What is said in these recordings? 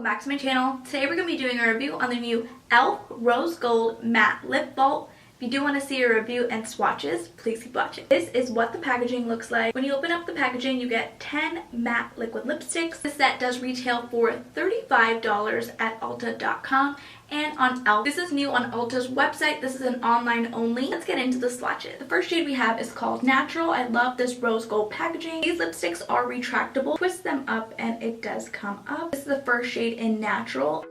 welcome back to my channel. Today we're going to be doing a review on the new E.L.F. Rose Gold Matte Lip Vault. If you do want to see a review and swatches, please keep watching. This is what the packaging looks like. When you open up the packaging, you get 10 matte liquid lipsticks. This set does retail for $35 at Ulta.com and on E.L.F. This is new on Ulta's website. This is an online only. Let's get into the swatches. The first shade we have is called Natural. I love this rose gold packaging. These lipsticks are retractable. Twist them up and it does come up. This is the first shade in Natural.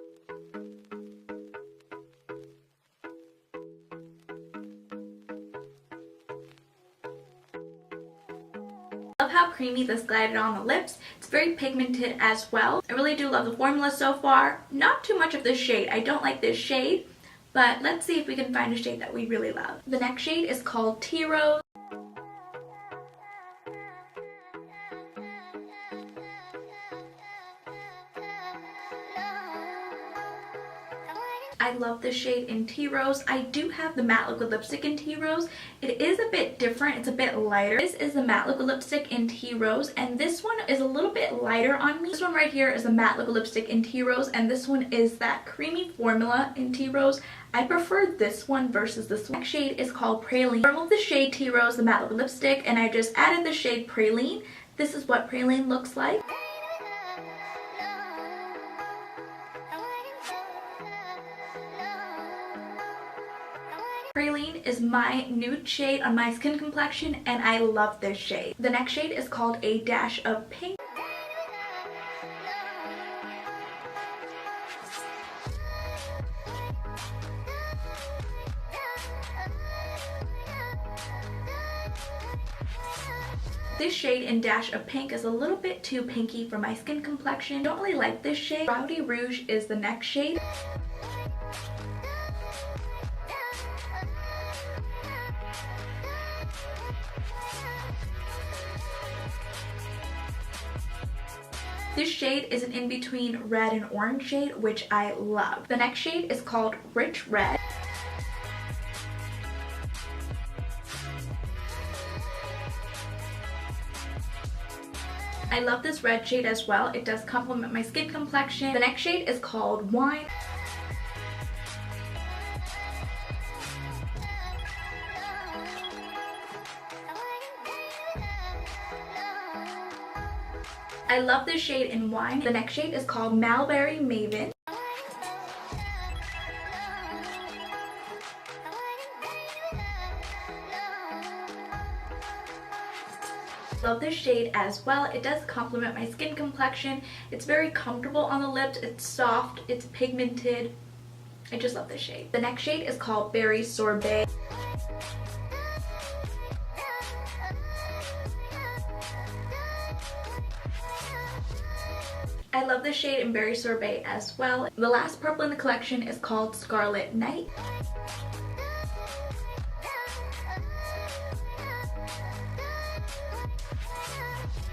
I love how creamy this glided on the lips. It's very pigmented as well. I really do love the formula so far. Not too much of this shade. I don't like this shade, but let's see if we can find a shade that we really love. The next shade is called Tiro. I love this shade in Tea Rose. I do have the matte liquid lipstick in Tea Rose. It is a bit different. It's a bit lighter. This is the matte liquid lipstick in Tea Rose, and this one is a little bit lighter on me. This one right here is the matte liquid lipstick in Tea Rose, and this one is that creamy formula in Tea Rose. I prefer this one versus this one. The next shade is called Praline. I removed the shade Tea Rose, the matte liquid lipstick, and I just added the shade Praline. This is what Praline looks like. Praline is my nude shade on my skin complexion, and I love this shade. The next shade is called A Dash of Pink. This shade in Dash of Pink is a little bit too pinky for my skin complexion. I don't really like this shade. Rowdy Rouge is the next shade. This shade is an in-between red and orange shade, which I love. The next shade is called Rich Red. I love this red shade as well. It does complement my skin complexion. The next shade is called Wine. I love this shade in Wine. The next shade is called Mulberry Maven. Love this shade as well. It does complement my skin complexion. It's very comfortable on the lips. It's soft. It's pigmented. I just love this shade. The next shade is called Berry Sorbet. I love this shade in Berry Sorbet as well. The last purple in the collection is called Scarlet Knight.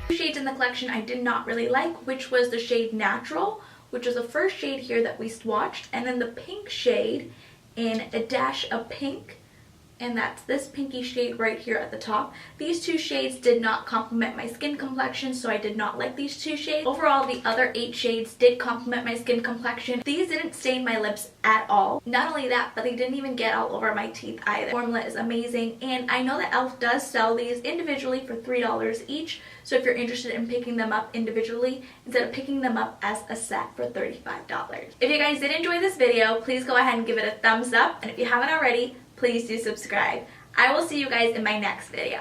Two shades in the collection I did not really like, which was the shade Natural, which was the first shade here that we swatched, and then the pink shade in A Dash of Pink, and that's this pinky shade right here at the top. These two shades did not complement my skin complexion, so I did not like these two shades. Overall, the other 8 shades did complement my skin complexion. These didn't stain my lips at all. Not only that, but they didn't even get all over my teeth either. The formula is amazing, and I know that E.L.F. does sell these individually for $3 each, so if you're interested in picking them up individually instead of picking them up as a set for $35. If you guys did enjoy this video, please go ahead and give it a thumbs up, and if you haven't already, please do subscribe. I will see you guys in my next video.